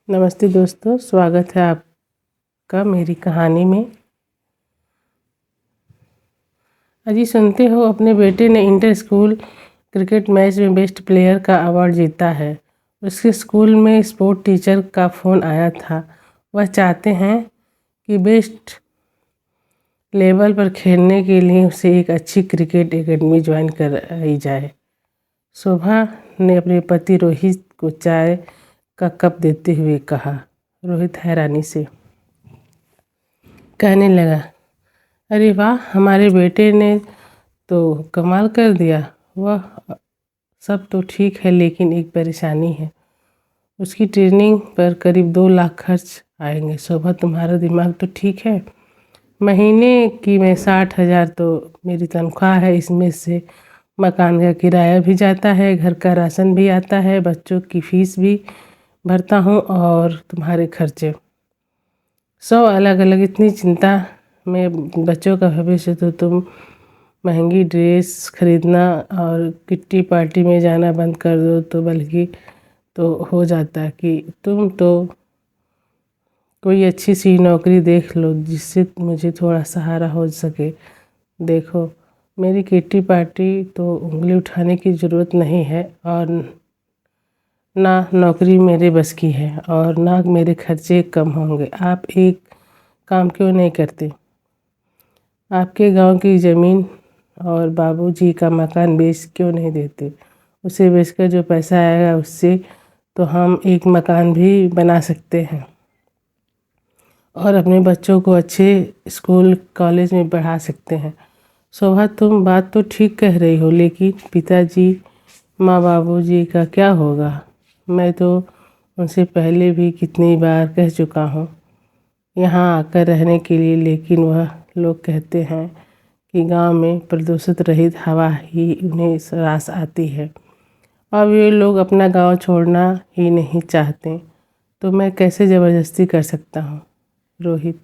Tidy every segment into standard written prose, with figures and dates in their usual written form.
नमस्ते दोस्तों, स्वागत है आपका मेरी कहानी में। अजी सुनते हो अपने बेटे ने इंटर स्कूल क्रिकेट मैच में बेस्ट प्लेयर का अवार्ड जीता है। उसके स्कूल में स्पोर्ट टीचर का फ़ोन आया था। वह चाहते हैं कि बेस्ट लेवल पर खेलने के लिए उसे एक अच्छी क्रिकेट एकेडमी ज्वाइन कराई जाए। शोभा ने अपने पति रोहित को चाय का कप देते हुए कहा। रोहित हैरानी से कहने लगा, अरे वाह, हमारे बेटे ने तो कमाल कर दिया। वह सब तो ठीक है, लेकिन एक परेशानी है। उसकी ट्रेनिंग पर करीब 2 लाख खर्च आएंगे। शोभा, तुम्हारा दिमाग तो ठीक है। महीने की मैं 60,000 तो मेरी तनख्वाह है। इसमें से मकान का किराया भी जाता है, घर का राशन भी आता है, बच्चों की फीस भी भरता हूँ और तुम्हारे खर्चे 100 अलग अलग। इतनी चिंता में बच्चों का भविष्य तो तुम महंगी ड्रेस खरीदना और किट्टी पार्टी में जाना बंद कर दो तो बल्कि तो हो जाता कि तुम तो कोई अच्छी सी नौकरी देख लो जिससे मुझे थोड़ा सहारा हो सके। देखो, मेरी किट्टी पार्टी तो उंगली उठाने की ज़रूरत नहीं है और ना नौकरी मेरे बस की है और ना मेरे खर्चे कम होंगे। आप एक काम क्यों नहीं करते? आपके गांव की ज़मीन और बाबूजी का मकान बेच क्यों नहीं देते? उसे बेचकर जो पैसा आएगा उससे तो हम एक मकान भी बना सकते हैं और अपने बच्चों को अच्छे स्कूल कॉलेज में पढ़ा सकते हैं। शोभा, तुम बात तो ठीक कह रही हो, लेकिन पिताजी माँ बाबूजी का क्या होगा? मैं तो उनसे पहले भी कितनी बार कह चुका हूँ यहाँ आकर रहने के लिए, लेकिन वह लोग कहते हैं कि गांव में प्रदूषित रहित हवा ही उन्हें रास आती है और वे लोग अपना गांव छोड़ना ही नहीं चाहते। तो मैं कैसे ज़बरदस्ती कर सकता हूँ? रोहित,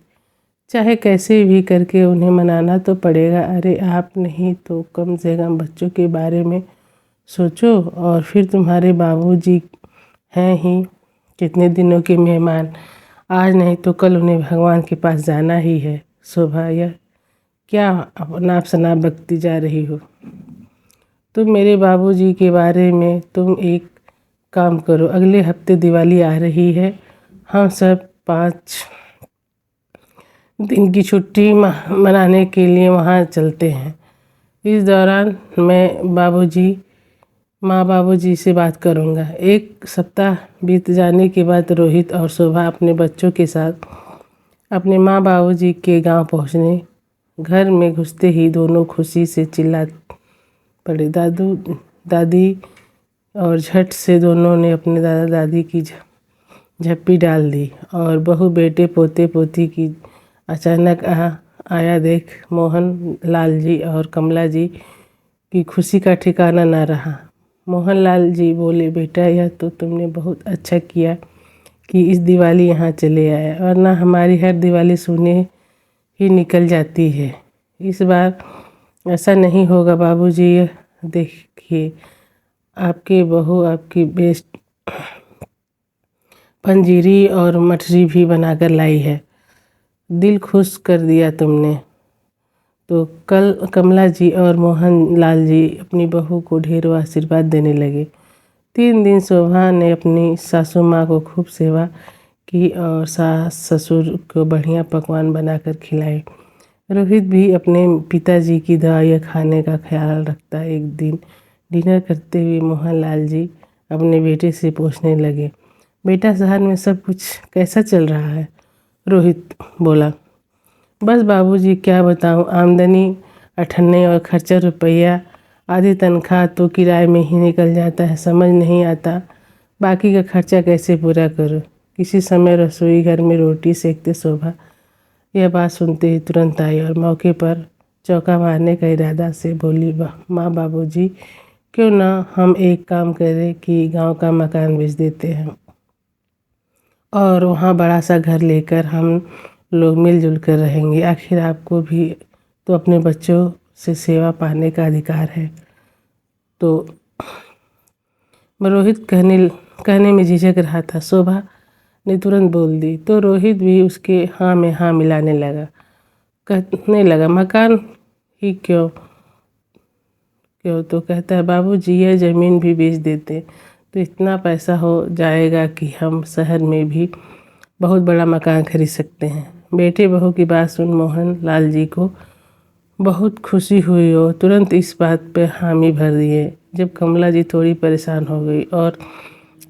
चाहे कैसे भी करके उन्हें मनाना तो पड़ेगा। अरे आप नहीं तो कम से कम बच्चों के बारे में सोचो। और फिर तुम्हारे बाबूजी हैं ही कितने दिनों के मेहमान, आज नहीं तो कल उन्हें भगवान के पास जाना ही है। शोभा, यह क्या अनाप शनाप बकती जा रही हो? तुम मेरे बाबूजी के बारे में तुम एक काम करो, अगले हफ्ते दिवाली आ रही है, हम सब 5 दिन की छुट्टी मनाने के लिए वहाँ चलते हैं। इस दौरान मैं माँ बाबूजी से बात करूँगा। 1 सप्ताह बीत जाने के बाद रोहित और शोभा अपने बच्चों के साथ अपने माँ बाबूजी के गांव पहुँचने। घर में घुसते ही दोनों खुशी से चिल्ला पड़े। दादू दादी और झट से दोनों ने अपने दादा दादी की झप्पी डाल दी और बहू बेटे पोते पोती की अचानक आया देख मोहन लाल जी और कमला जी की खुशी का ठिकाना न रहा। मोहन लाल जी बोले, बेटा यह तो तुमने बहुत अच्छा किया कि इस दिवाली यहाँ चले आए, वरना हमारी हर दिवाली सुने ही निकल जाती है। इस बार ऐसा नहीं होगा बाबूजी। यह देखिए, आपकी बहू आपकी बेस्ट पंजीरी और मठरी भी बनाकर लाई है। दिल खुश कर दिया तुमने। तो कल कमला जी और मोहन लाल जी अपनी बहू को ढेरों आशीर्वाद देने लगे। 3 दिन शोभा ने अपनी सासू माँ को खूब सेवा की और सास ससुर को बढ़िया पकवान बनाकर खिलाए। रोहित भी अपने पिताजी की दवाइयाँ खाने का ख्याल रखता। एक दिन डिनर करते हुए मोहन लाल जी अपने बेटे से पूछने लगे, बेटा शहर में सब कुछ कैसा चल रहा है? रोहित बोला, बस बाबूजी क्या बताऊं, आमदनी अठन्ने और खर्चा रुपया आधी तनख्वाह तो किराए में ही निकल जाता है। समझ नहीं आता बाकी का खर्चा कैसे पूरा करूं। किसी समय रसोई घर में रोटी सेकते शोभा यह बात सुनते ही तुरंत आई और मौके पर चौका मारने का इरादा से बोली, माँ बाबूजी क्यों ना हम एक काम करें कि गांव का मकान बेच देते हैं और वहाँ बड़ा सा घर लेकर हम लोग मिलजुल कर रहेंगे। आखिर आपको भी तो अपने बच्चों से सेवा पाने का अधिकार है। तो रोहित कहने में झिझक रहा था। शोभा ने तुरंत बोल दी तो रोहित भी उसके हाँ में हाँ मिलाने लगा। कहने लगा, मकान ही क्यों क्यों तो कहता है, बाबूजी यह ज़मीन भी बेच देते तो इतना पैसा हो जाएगा कि हम शहर में भी बहुत बड़ा मकान खरीद सकते हैं। बेटे बहू की बात सुन मोहन लाल जी को बहुत खुशी हुई और तुरंत इस बात पर हामी भर दिए। जब कमला जी थोड़ी परेशान हो गई और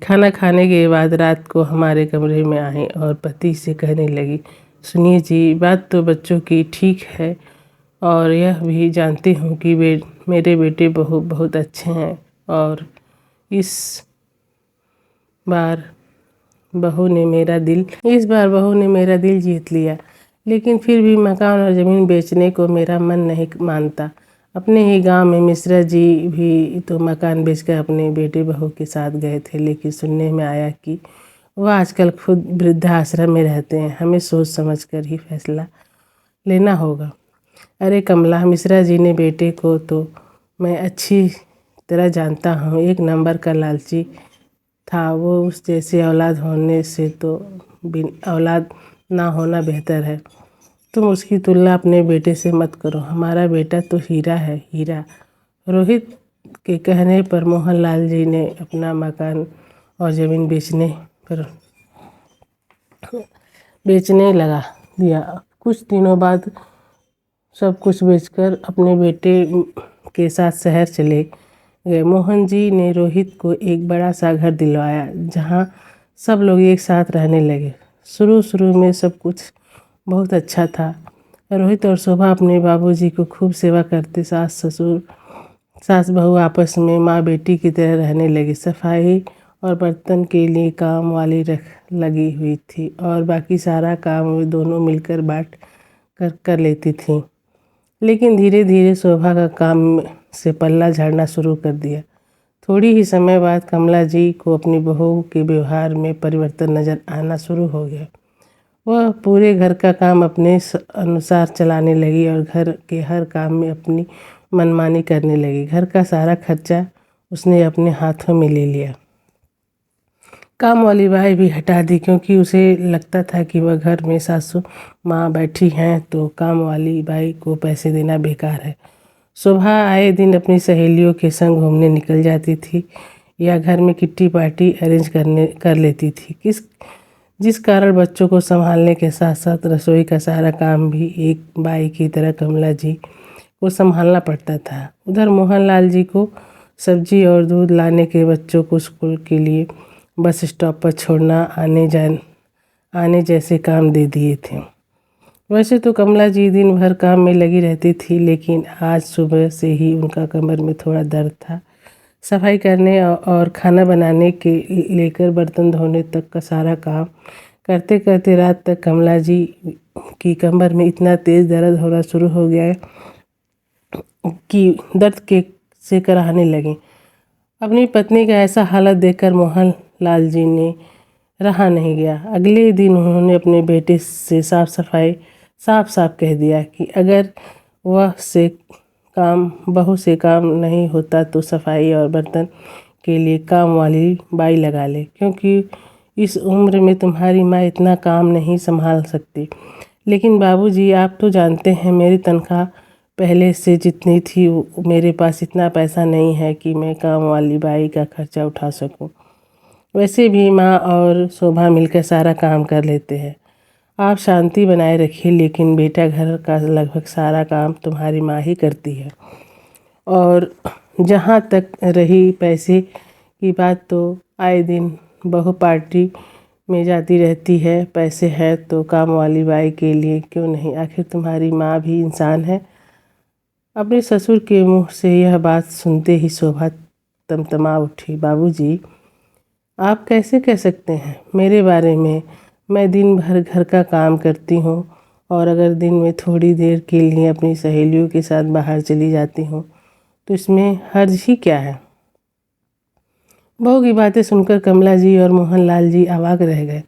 खाना खाने के बाद रात को हमारे कमरे में आई और पति से कहने लगी, सुनिए जी, बात तो बच्चों की ठीक है और यह भी जानती हूँ कि मेरे बेटे बहू बहुत अच्छे हैं और इस बार बहू ने मेरा दिल जीत लिया, लेकिन फिर भी मकान और ज़मीन बेचने को मेरा मन नहीं मानता। अपने ही गांव में मिश्रा जी भी तो मकान बेचकर अपने बेटे बहू के साथ गए थे, लेकिन सुनने में आया कि वह आजकल खुद वृद्धाश्रम में रहते हैं। हमें सोच समझ कर ही फैसला लेना होगा। अरे कमला, मिश्रा जी ने बेटे को तो मैं अच्छी तरह जानता हूँ, एक नंबर का लालची था। वो उस जैसी औलाद होने से तो औलाद ना होना बेहतर है। तुम उसकी तुलना अपने बेटे से मत करो, हमारा बेटा तो हीरा है, हीरा। रोहित के कहने पर मोहनलाल जी ने अपना मकान और ज़मीन बेचने लगा दिया। कुछ दिनों बाद सब कुछ बेचकर अपने बेटे के साथ शहर चले गए। मोहन जी ने रोहित को एक बड़ा सा घर दिलवाया जहाँ सब लोग एक साथ रहने लगे। शुरू में सब कुछ बहुत अच्छा था। रोहित और शोभा अपने बाबूजी को खूब सेवा करते। सास बहू आपस में माँ बेटी की तरह रहने लगे। सफाई और बर्तन के लिए काम वाली लगी हुई थी और बाकी सारा काम वे दोनों मिलकर बांट कर लेती थीं। लेकिन धीरे धीरे शोभा का काम से पल्ला झाड़ना शुरू कर दिया। थोड़ी ही समय बाद कमला जी को अपनी बहू के व्यवहार में परिवर्तन नजर आना शुरू हो गया। वह पूरे घर का काम अपने अनुसार चलाने लगी और घर के हर काम में अपनी मनमानी करने लगी। घर का सारा खर्चा उसने अपने हाथों में ले लिया। काम वाली बाई भी हटा दी, क्योंकि उसे लगता था कि वह घर में सासू माँ बैठी हैं तो काम वाली बाई को पैसे देना बेकार है। शोभा आए दिन अपनी सहेलियों के संग घूमने निकल जाती थी या घर में किट्टी पार्टी अरेंज कर लेती थी, जिस कारण बच्चों को संभालने के साथ साथ रसोई का सारा काम भी एक बाई की तरह कमला जी को संभालना पड़ता था। उधर मोहनलाल जी को सब्जी और दूध लाने के, बच्चों को स्कूल के लिए बस स्टॉप पर छोड़ना, आने जैसे काम दे दिए थे। वैसे तो कमला जी दिन भर काम में लगी रहती थी, लेकिन आज सुबह से ही उनका कमर में थोड़ा दर्द था। सफाई करने और खाना बनाने के लेकर बर्तन धोने तक का सारा काम करते करते रात तक कमला जी की कमर में इतना तेज़ दर्द होना शुरू हो गया कि दर्द के से कराहने लगी। अपनी पत्नी का ऐसा हालत देखकर मोहन लाल जी ने रहा नहीं गया। अगले दिन उन्होंने अपने बेटे से साफ साफ कह दिया कि अगर बहू से काम नहीं होता तो सफाई और बर्तन के लिए काम वाली बाई लगा ले, क्योंकि इस उम्र में तुम्हारी माँ इतना काम नहीं संभाल सकती। लेकिन बाबूजी, आप तो जानते हैं मेरी तनख्वाह पहले से जितनी थी, मेरे पास इतना पैसा नहीं है कि मैं काम वाली बाई का खर्चा उठा सकूं। वैसे भी माँ और शोभा मिलकर सारा काम कर लेते हैं। आप शांति बनाए रखिए, लेकिन बेटा, घर का लगभग सारा काम तुम्हारी माँ ही करती है। और जहाँ तक रही पैसे की बात, तो आए दिन बहू पार्टी में जाती रहती है। पैसे हैं तो काम वाली बाई के लिए क्यों नहीं? आखिर तुम्हारी माँ भी इंसान है। अपने ससुर के मुँह से यह बात सुनते ही शोभा तमतमा उठी। बाबूजी, आप कैसे कह सकते हैं मेरे बारे में? मैं दिन भर घर का काम करती हूँ और अगर दिन में थोड़ी देर के लिए अपनी सहेलियों के साथ बाहर चली जाती हूँ तो इसमें हर्ज ही क्या है? बहू की बातें सुनकर कमला जी और मोहनलाल जी अवाक रह गए।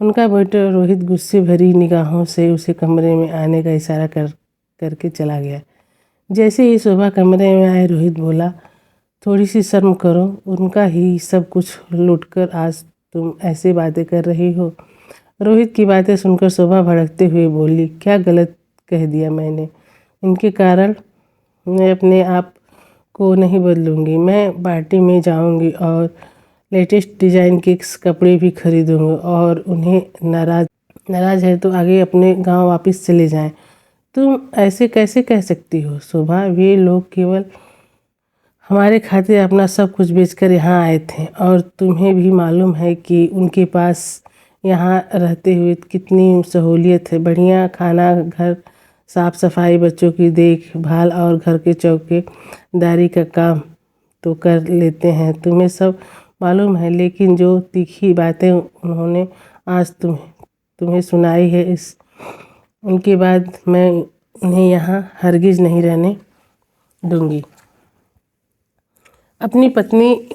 उनका बेटा रोहित गुस्से भरी निगाहों से उसे कमरे में आने का इशारा करके चला गया। जैसे ही शोभा कमरे में आए, रोहित बोला, थोड़ी सी शर्म करो, उनका ही सब कुछ लूटकर आज तुम ऐसे बातें कर रही हो? रोहित की बातें सुनकर शोभा भड़कते हुए बोली, क्या गलत कह दिया मैंने? इनके कारण मैं अपने आप को नहीं बदलूंगी। मैं पार्टी में जाऊंगी और लेटेस्ट डिज़ाइन के कपड़े भी खरीदूंगी और उन्हें नाराज़ है तो आगे अपने गांव वापस चले जाएं। तुम ऐसे कैसे कह सकती हो शोभा? वे लोग केवल हमारे खातिर अपना सब कुछ बेचकर यहाँ आए थे और तुम्हें भी मालूम है कि उनके पास यहाँ रहते हुए कितनी सहूलियत है। बढ़िया खाना, घर साफ सफाई, बच्चों की देखभाल और घर के चौकीदारी का काम तो कर लेते हैं। तुम्हें सब मालूम है, लेकिन जो तीखी बातें उन्होंने आज तुम्हें सुनाई है उनके बाद मैं उन्हें यहाँ हरगिज नहीं रहने दूंगी। अपनी पत्नी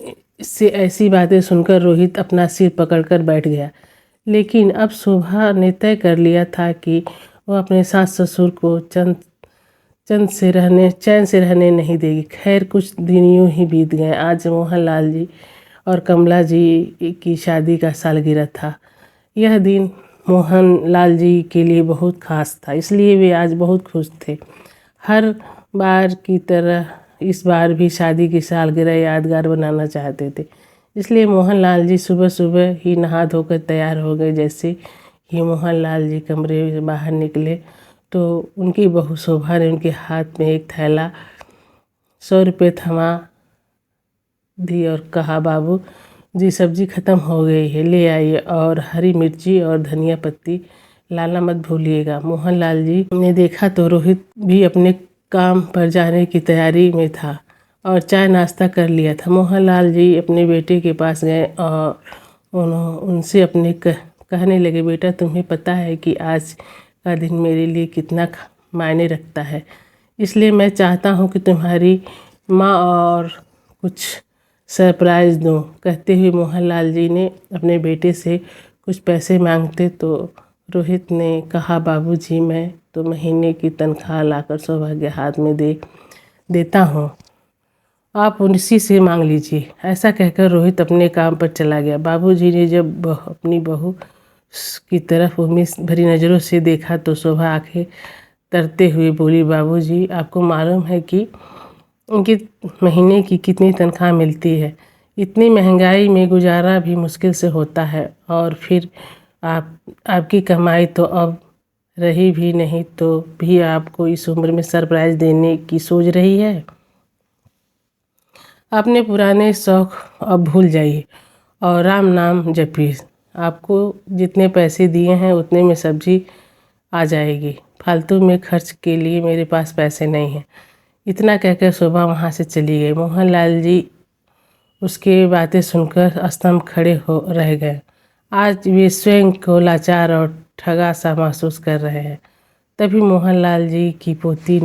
से ऐसी बातें सुनकर रोहित अपना सिर पकड़कर बैठ गया। लेकिन अब शोभा ने तय कर लिया था कि वह अपने सास ससुर को चैन से रहने नहीं देगी। खैर, कुछ दिन यूं ही बीत गए। आज मोहनलाल जी और कमला जी की शादी का सालगिरह था। यह दिन मोहनलाल जी के लिए बहुत खास था, इसलिए वे आज बहुत खुश थे। हर बार की तरह इस बार भी शादी की सालगिरह यादगार बनाना चाहते थे। इसलिए मोहनलाल जी सुबह सुबह ही नहा धोकर तैयार हो गए। जैसे ही मोहनलाल जी कमरे से बाहर निकले तो उनकी बहू शोभा ने उनके हाथ में एक थैला 100 रुपये थमा दी और कहा, बाबू जी सब्जी ख़त्म हो गई है, ले आइए, और हरी मिर्ची और धनिया पत्ती लाना मत भूलिएगा। मोहनलाल जी ने देखा तो रोहित भी अपने काम पर जाने की तैयारी में था और चाय नाश्ता कर लिया था। मोहनलाल जी अपने बेटे के पास गए और उनसे अपने कहने लगे, बेटा तुम्हें पता है कि आज का दिन मेरे लिए कितना मायने रखता है, इसलिए मैं चाहता हूँ कि तुम्हारी माँ और कुछ सरप्राइज़ दूँ। कहते हुए मोहनलाल जी ने अपने बेटे से कुछ पैसे मांगते तो रोहित ने कहा, बाबूजी मैं तो महीने की तनख्वाह लाकर शोभा के हाथ में देता हूँ, आप उसी से मांग लीजिए। ऐसा कहकर रोहित अपने काम पर चला गया। बाबूजी ने जब अपनी बहू की तरफ उम्मीद भरी नज़रों से देखा तो शोभा आंखें तरते हुए बोली, बाबूजी आपको मालूम है कि उनकी महीने की कितनी तनख्वाह मिलती है? इतनी महंगाई में गुजारा भी मुश्किल से होता है, और फिर आपकी कमाई तो अब रही भी नहीं, तो भी आपको इस उम्र में सरप्राइज़ देने की सोच रही है। अपने पुराने शौक अब भूल जाइए और राम नाम जपिए। आपको जितने पैसे दिए हैं उतने में सब्जी आ जाएगी, फालतू में खर्च के लिए मेरे पास पैसे नहीं हैं। इतना कहकर शोभा वहाँ से चली गई। मोहनलाल जी उसके बातें सुनकर स्तंभ खड़े हो रह गए। आज वे स्वयं को लाचार और ठगा सा महसूस कर रहे हैं। तभी मोहनलाल जी की पोती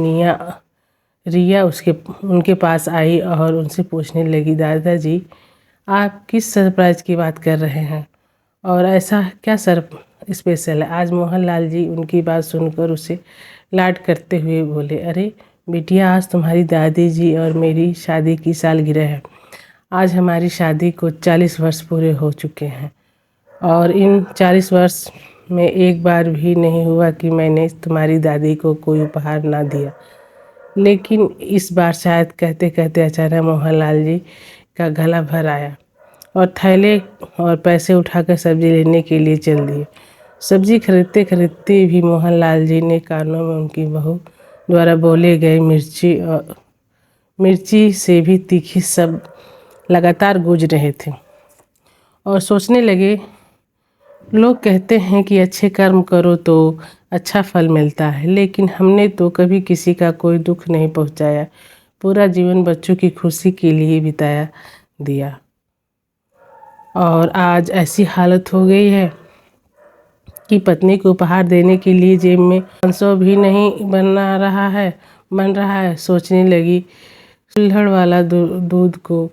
रिया उनके पास आई और उनसे पूछने लगी, दादाजी आप किस सरप्राइज़ की बात कर रहे हैं और ऐसा क्या स्पेशल है? आज मोहनलाल जी उनकी बात सुनकर उसे लाड करते हुए बोले, अरे बिटिया, आज तुम्हारी दादी जी और मेरी शादी की सालगिरह है। आज हमारी शादी को 40 वर्ष पूरे हो चुके हैं और इन 40 वर्ष में एक बार भी नहीं हुआ कि मैंने तुम्हारी दादी को कोई उपहार ना दिया। लेकिन इस बार शायद कहते कहते अचानक मोहनलाल जी का गला भर आया और थैले और पैसे उठाकर सब्जी लेने के लिए चल दिए। सब्जी खरीदते खरीदते भी मोहनलाल जी ने कानों में उनकी बहू द्वारा बोले गए मिर्ची से भी तीखी शब्द लगातार गूंज रहे थे और सोचने लगे, लोग कहते हैं कि अच्छे कर्म करो तो अच्छा फल मिलता है, लेकिन हमने तो कभी किसी का कोई दुख नहीं पहुंचाया, पूरा जीवन बच्चों की खुशी के लिए बिता दिया और आज ऐसी हालत हो गई है कि पत्नी को उपहार देने के लिए जेब में 500 भी नहीं बन रहा है। सोचने लगी, कुल्हड़ वाला दूध को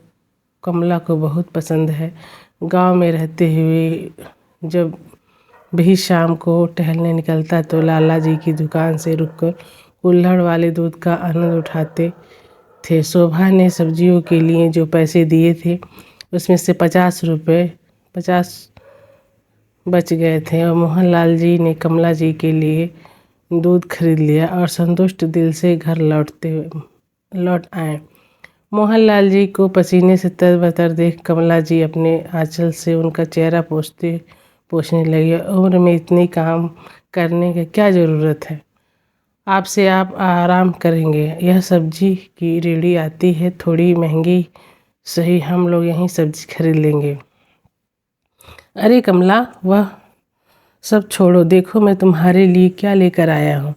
कमला को बहुत पसंद है। गांव में रहते हुए जब भी शाम को टहलने निकलता तो लाला जी की दुकान से रुककर कुल्हड़ वाले दूध का आनंद उठाते थे। शोभा ने सब्जियों के लिए जो पैसे दिए थे उसमें से 50 रुपये 50 बच गए थे और मोहनलाल जी ने कमला जी के लिए दूध खरीद लिया और संतुष्ट दिल से घर लौट आए। मोहनलाल जी को पसीने से तरबतर देख कमला जी अपने आंचल से उनका चेहरा पोंछने लगी। उम्र में इतनी काम करने की क्या ज़रूरत है, आपसे आप आराम करेंगे। यह सब्जी की रेहड़ी आती है, थोड़ी महंगी सही, हम लोग यहीं सब्जी खरीद लेंगे। अरे कमला, वह सब छोड़ो, देखो मैं तुम्हारे लिए क्या लेकर आया हूँ।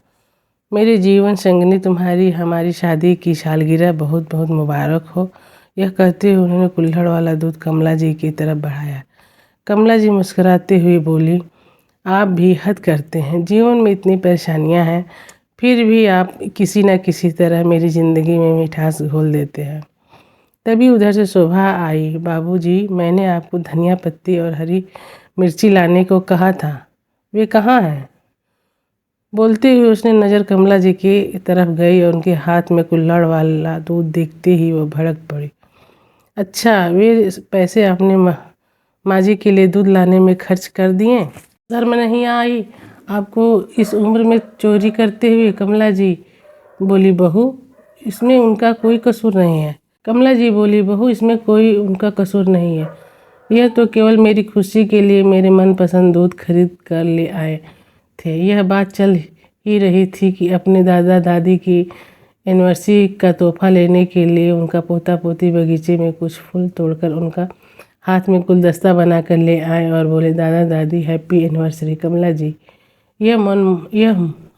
मेरे जीवन संगिनी, तुम्हारी हमारी शादी की सालगिरह बहुत बहुत मुबारक हो। यह कहते हुए उन्होंने कुल्हड़ वाला दूध कमला जी की तरफ बढ़ाया। कमला जी मुस्कुराते हुए बोली, आप भी हद करते हैं। जीवन में इतनी परेशानियां हैं, फिर भी आप किसी न किसी तरह मेरी ज़िंदगी में मिठास घोल देते हैं। तभी उधर से शोभा आई। बाबूजी, मैंने आपको धनिया पत्ती और हरी मिर्ची लाने को कहा था, वे कहाँ हैं? बोलते हुए उसने नज़र कमला जी की तरफ गई और उनके हाथ में कुल्हड़ वाला दूध देखते ही वो भड़क पड़ी। अच्छा, वे पैसे आपने माँ जी के लिए दूध लाने में खर्च कर दिए? शर्म नहीं आई आपको इस उम्र में चोरी करते हुए? कमला जी बोली, बहू इसमें उनका कोई कसूर नहीं है। कमला जी बोली, बहू इसमें कोई उनका कसूर नहीं है, यह तो केवल मेरी खुशी के लिए मेरे मनपसंद दूध खरीद कर ले आए थे। यह बात चल ही रही थी कि अपने दादा दादी की एनिवर्सरी का तोहफा लेने के लिए उनका पोता पोती बगीचे में कुछ फूल तोड़कर उनका हाथ में गुलदस्ता बनाकर ले आए और बोले, दादा दादी हैप्पी एनिवर्सरी। कमला जी यह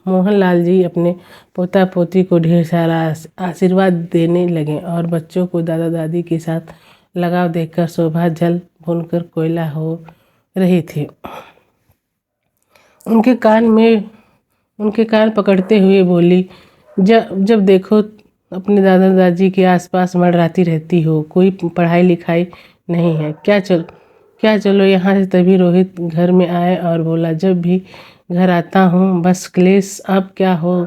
मोहनलाल जी अपने पोता पोती को ढेर सारा आशीर्वाद देने लगे और बच्चों को दादा दादी के साथ लगाव देखकर शोभा जल भूनकर कोयला हो रही थी। उनके कान पकड़ते हुए बोली, जब देखो अपने दादा दादी के आसपास मंडराती रहती हो, कोई पढ़ाई लिखाई नहीं है क्या चलो यहाँ से। तभी रोहित घर में आए और बोला, जब भी घर आता हूँ बस क्लेश, अब क्या हो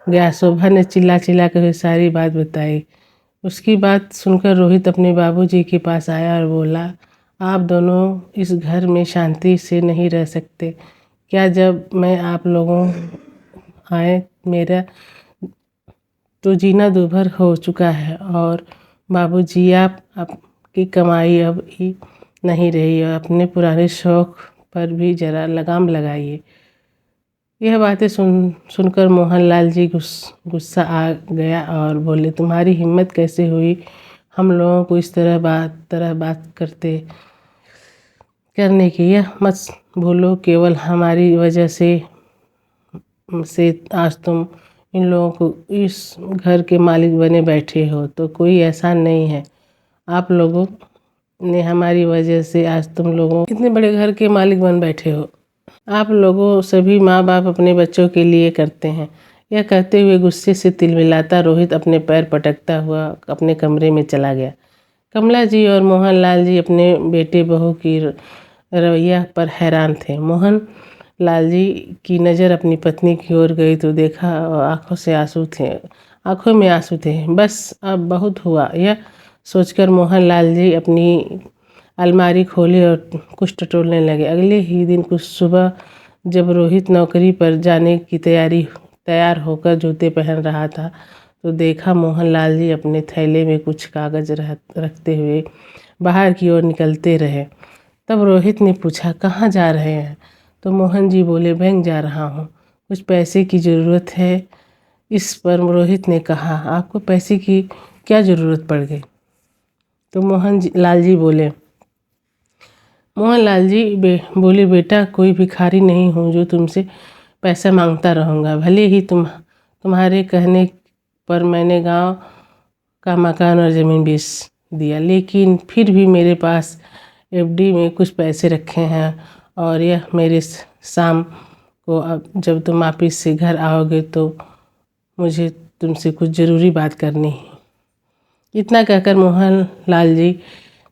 गया? शोभा ने चिल्ला कर सारी बात बताई। उसकी बात सुनकर रोहित अपने बाबूजी के पास आया और बोला, आप दोनों इस घर में शांति से नहीं रह सकते क्या? जब मैं आप लोगों आए मेरा तो जीना दूभर हो चुका है और बाबूजी आपकी कमाई अब ही नहीं रही है, अपने पुराने शौक पर भी जरा लगाम लगाइए। यह बातें सुनकर मोहनलाल जी गुस्सा आ गया और बोले, तुम्हारी हिम्मत कैसे हुई हम लोगों को इस तरह बात करने की? यह मत भूलो, केवल हमारी वजह से आज तुम इन लोगों को इस घर के मालिक बने बैठे हो, तो कोई एहसान नहीं है। आप लोगों ने हमारी वजह से आज तुम लोगों इतने बड़े घर के मालिक बन बैठे हो। आप लोगों सभी माँ बाप अपने बच्चों के लिए करते हैं। यह कहते हुए गुस्से से तिलमिलाता रोहित अपने पैर पटकता हुआ अपने कमरे में चला गया। कमला जी और मोहनलाल जी अपने बेटे बहू की रवैया पर हैरान थे। मोहनलाल जी की नज़र अपनी पत्नी की ओर गई तो देखा आंखों में आंसू थे। बस अब बहुत हुआ, यह सोचकर मोहनलाल जी अपनी अलमारी खोली और कुछ टटोलने लगे। अगले ही दिन कुछ सुबह जब रोहित नौकरी पर जाने की तैयार होकर जूते पहन रहा था तो देखा मोहनलाल जी अपने थैले में कुछ कागज रखते हुए बाहर की ओर निकलते रहे। तब रोहित ने पूछा, कहाँ जा रहे हैं? तो मोहन जी बोले, बैंक जा रहा हूँ, कुछ पैसे की ज़रूरत है। इस पर रोहित ने कहा, आपको पैसे की क्या ज़रूरत पड़ गई? तो मोहनलाल जी बोले, बेटा कोई भिखारी नहीं हूँ जो तुमसे पैसा मांगता रहूँगा। भले ही तुम्हारे कहने पर मैंने गांव का मकान और ज़मीन बेच दिया, लेकिन फिर भी मेरे पास एफडी में कुछ पैसे रखे हैं और यह मेरे शाम को अब जब तुम वापिस से घर आओगे तो मुझे तुमसे कुछ ज़रूरी बात करनी है। इतना कहकर मोहनलाल जी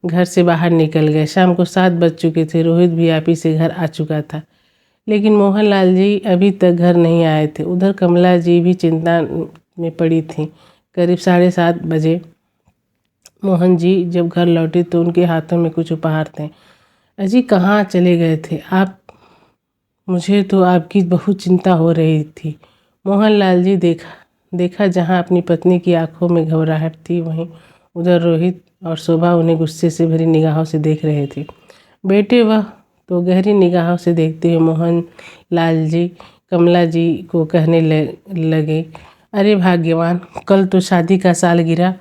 घर से बाहर निकल गए। शाम को 7 बज चुके थे। रोहित भी वापिस से घर आ चुका था, लेकिन मोहनलाल जी अभी तक घर नहीं आए थे। उधर कमला जी भी चिंता में पड़ी थी। करीब 7:30 बजे मोहन जी जब घर लौटे तो उनके हाथों में कुछ उपहार थे। अजी कहाँ चले गए थे आप? मुझे तो आपकी बहुत चिंता हो रही थी। मोहनलाल जी देखा जहाँ अपनी पत्नी की आंखों में घबराहट थी, वहीं उधर रोहित और शोभा उन्हें गुस्से से भरी निगाहों से देख रहे थे। बेटे, वह तो गहरी निगाहों से देखते हुए मोहनलाल जी कमला जी को कहने लगे, अरे भाग्यवान, कल तो शादी का सालगिरह,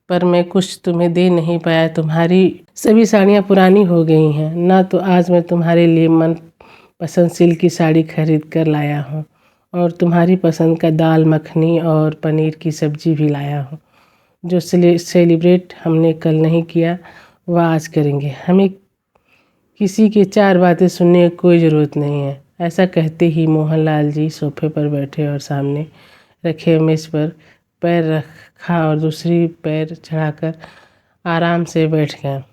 पर मैं कुछ तुम्हें दे नहीं पाया। तुम्हारी सभी साड़ियाँ पुरानी हो गई हैं ना, तो आज मैं तुम्हारे लिए मन पसंद सिल्क की साड़ी खरीद कर लाया हूँ, और तुम्हारी पसंद का दाल मखनी और पनीर की सब्जी भी लाया हूँ। जो सेलिब्रेट हमने कल नहीं किया, वह आज करेंगे। हमें किसी के चार बातें सुनने की कोई ज़रूरत नहीं है। ऐसा कहते ही मोहनलाल जी सोफे पर बैठे और सामने रखे मेज पर पैर रखा और दूसरी पैर चढ़ाकर आराम से बैठ गए।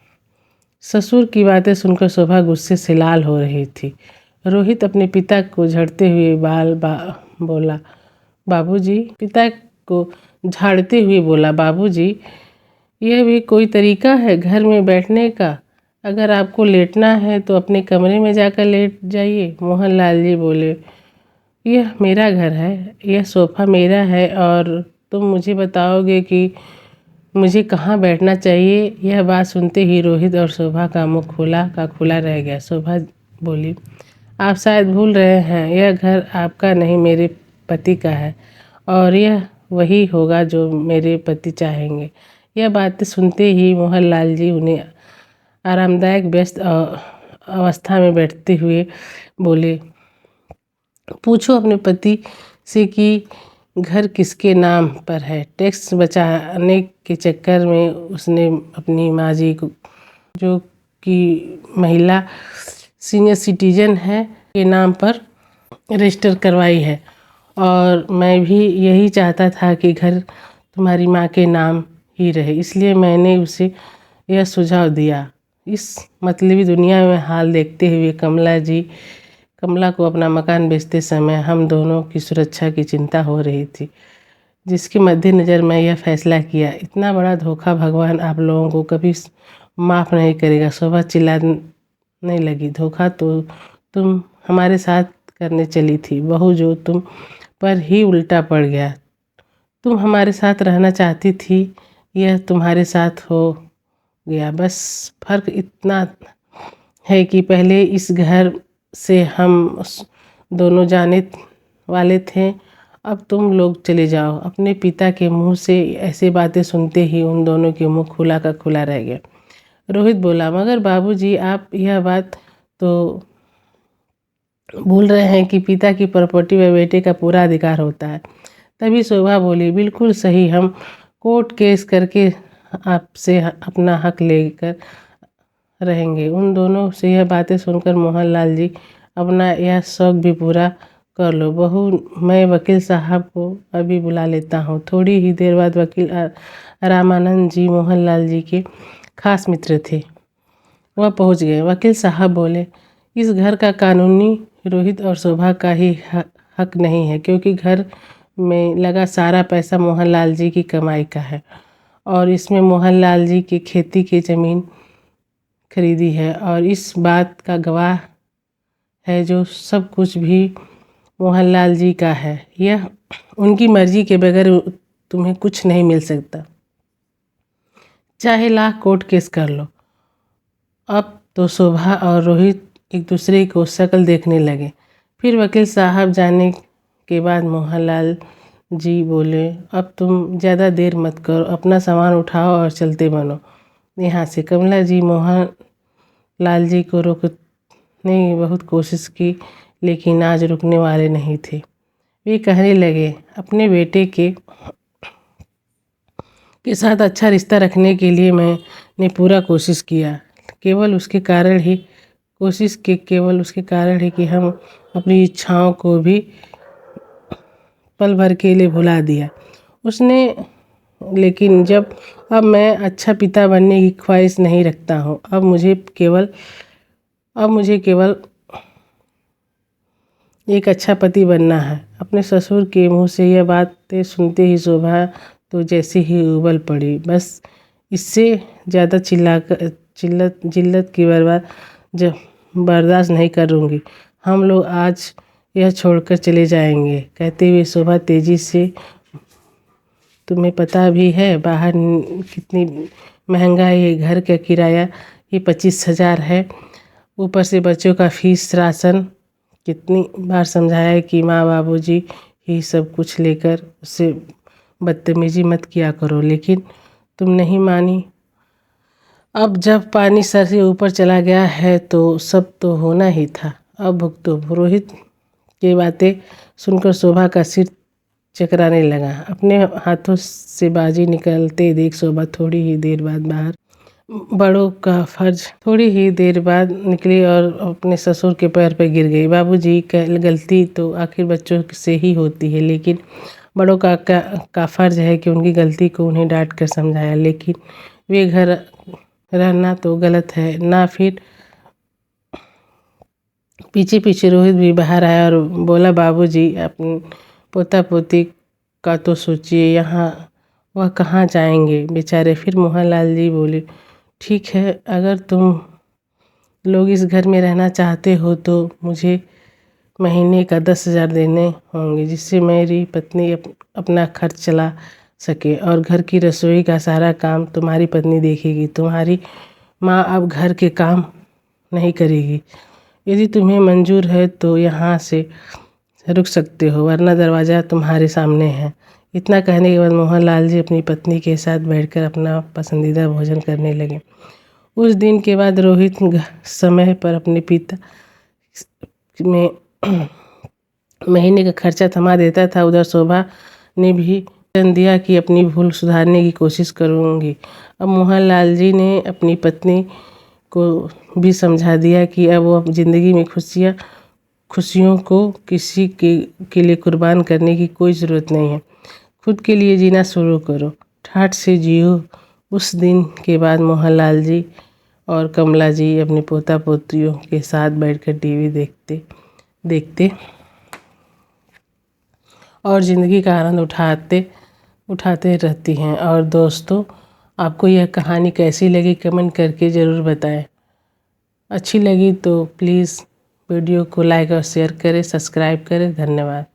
ससुर की बातें सुनकर शोभा गुस्से से लाल हो रही थी। रोहित अपने पिता को झड़ते हुए बोला, बाबूजी। पिता को झाड़ते हुए बोला, बाबूजी, यह भी कोई तरीका है घर में बैठने का? अगर आपको लेटना है तो अपने कमरे में जाकर लेट जाइए। मोहनलाल जी बोले, यह मेरा घर है, यह सोफ़ा मेरा है, और तुम मुझे बताओगे कि मुझे कहाँ बैठना चाहिए? यह बात सुनते ही रोहित और शोभा का मुंह खुला का खुला रह गया। शोभा बोली, आप शायद भूल रहे हैं, यह घर आपका नहीं, मेरे पति का है, और यह वही होगा जो मेरे पति चाहेंगे। यह बातें सुनते ही मोहनलाल जी उन्हें आरामदायक व्यस्त अवस्था में बैठते हुए बोले, पूछो अपने पति से कि घर किसके नाम पर है। टैक्स बचाने के चक्कर में उसने अपनी माँ जी को, जो कि महिला सीनियर सिटीजन है, के नाम पर रजिस्टर करवाई है, और मैं भी यही चाहता था कि घर तुम्हारी माँ के नाम ही रहे, इसलिए मैंने उसे यह सुझाव दिया। इस मतलबी दुनिया में हाल देखते हुए कमला को अपना मकान बेचते समय हम दोनों की सुरक्षा की चिंता हो रही थी, जिसके मद्देनज़र मैं यह फैसला किया। इतना बड़ा धोखा भगवान आप लोगों को कभी माफ़ नहीं करेगा। शोभा चिल्लाने लगी, धोखा तो तुम हमारे साथ करने चली थी बहू, जो तुम पर ही उल्टा पड़ गया। तुम हमारे साथ रहना चाहती थी, यह तुम्हारे साथ हो गया। बस फर्क इतना है कि पहले इस घर से हम दोनों जाने वाले थे, अब तुम लोग चले जाओ। अपने पिता के मुंह से ऐसे बातें सुनते ही उन दोनों के मुंह खुला का खुला रह गया। रोहित बोला, मगर बाबूजी, आप यह बात तो भूल रहे हैं कि पिता की प्रॉपर्टी में बेटे का पूरा अधिकार होता है। तभी शोभा बोली, बिल्कुल सही, हम कोर्ट केस करके आपसे अपना हक लेकर रहेंगे। उन दोनों से यह बातें सुनकर मोहनलाल जी, अपना यह शौक भी पूरा कर लो बहू, मैं वकील साहब को अभी बुला लेता हूँ। थोड़ी ही देर बाद वकील रामानंद जी मोहनलाल जी के खास मित्र थे, वह पहुँच गए। वकील साहब बोले, इस घर का कानूनी रोहित और शोभा का ही हक नहीं है, क्योंकि घर में लगा सारा पैसा मोहनलाल जी की कमाई का है, और इसमें मोहनलाल जी की खेती की ज़मीन खरीदी है, और इस बात का गवाह है जो सब कुछ भी मोहनलाल जी का है। यह उनकी मर्जी के बगैर तुम्हें कुछ नहीं मिल सकता, चाहे लाख कोर्ट केस कर लो। अब तो शोभा और रोहित एक दूसरे को शक्ल देखने लगे। फिर वकील साहब जाने के बाद मोहनलाल जी बोले, अब तुम ज़्यादा देर मत करो, अपना सामान उठाओ और चलते बनो यहाँ से। कमला जी मोहनलाल जी को रोकने की बहुत कोशिश की, लेकिन आज रुकने वाले नहीं थे। वे कहने लगे, अपने बेटे के साथ अच्छा रिश्ता रखने के लिए मैंने पूरा कोशिश किया, केवल उसके कारण ही कि हम अपनी इच्छाओं को भी पल भर के लिए भुला दिया उसने। लेकिन अब मैं अच्छा पिता बनने की ख्वाहिश नहीं रखता हूँ। अब मुझे केवल एक अच्छा पति बनना है। अपने ससुर के मुंह से यह बातें सुनते ही शोभा तो जैसे ही उबल पड़ी। बस इससे ज़्यादा जिल्लत की जब बर्दाश्त नहीं करूँगी। हम लोग आज यह छोड़कर चले जाएंगे। कहते हुए शोभा तेजी से, तुम्हें पता भी है बाहर कितनी महंगा है, ये घर का किराया ही 25,000 है, ऊपर से बच्चों का फीस, राशन। कितनी बार समझाया है कि माँ बाबूजी ही सब कुछ लेकर उससे बदतमीजी मत किया करो, लेकिन तुम नहीं मानी। अब जब पानी सर से ऊपर चला गया है तो सब तो होना ही था, अब भुगतो। रोहित की बातें सुनकर शोभा का सिर चकराने लगा। अपने हाथों से बाजी निकलते देख शोभा थोड़ी ही देर बाद बाहर बड़ों का फर्ज थोड़ी ही देर बाद निकली और अपने ससुर के पैर पर गिर गई। बाबूजी का गलती तो आखिर बच्चों से ही होती है, लेकिन बड़ों का फर्ज है कि उनकी गलती को उन्हें डांट कर समझाया। लेकिन वे घर रहना तो गलत है ना। फिर पीछे पीछे रोहित भी बाहर आया और बोला, बाबूजी अपने पोता पोती का तो सोचिए, यहाँ वह कहाँ जाएंगे बेचारे। फिर मोहनलाल जी बोले, ठीक है, अगर तुम लोग इस घर में रहना चाहते हो तो मुझे महीने का 10,000 देने होंगे, जिससे मेरी पत्नी अपना खर्च चला सके, और घर की रसोई का सारा काम तुम्हारी पत्नी देखेगी। तुम्हारी माँ अब घर के काम नहीं करेगी। यदि तुम्हें मंजूर है तो यहाँ से रुक सकते हो, वरना दरवाज़ा तुम्हारे सामने है। इतना कहने के बाद मोहनलाल जी अपनी पत्नी के साथ बैठकर अपना पसंदीदा भोजन करने लगे। उस दिन के बाद रोहित समय पर अपने पिता में महीने का खर्चा थमा देता था। उधर शोभा ने भी वचन दिया कि अपनी भूल सुधारने की कोशिश करूँगी। अब मोहनलाल जी ने अपनी पत्नी को भी समझा दिया कि अब वो ज़िंदगी में खुशियों को किसी के लिए कुर्बान करने की कोई ज़रूरत नहीं है। खुद के लिए जीना शुरू करो, ठाठ से जियो। उस दिन के बाद मोहनलाल जी और कमला जी अपने पोता पोतियों के साथ बैठकर टीवी देखते और ज़िंदगी का आनंद उठाते रहती हैं। और दोस्तों, आपको यह कहानी कैसी लगी कमेंट करके ज़रूर बताएं। अच्छी लगी तो प्लीज़ वीडियो को लाइक और शेयर करें, सब्सक्राइब करें। धन्यवाद।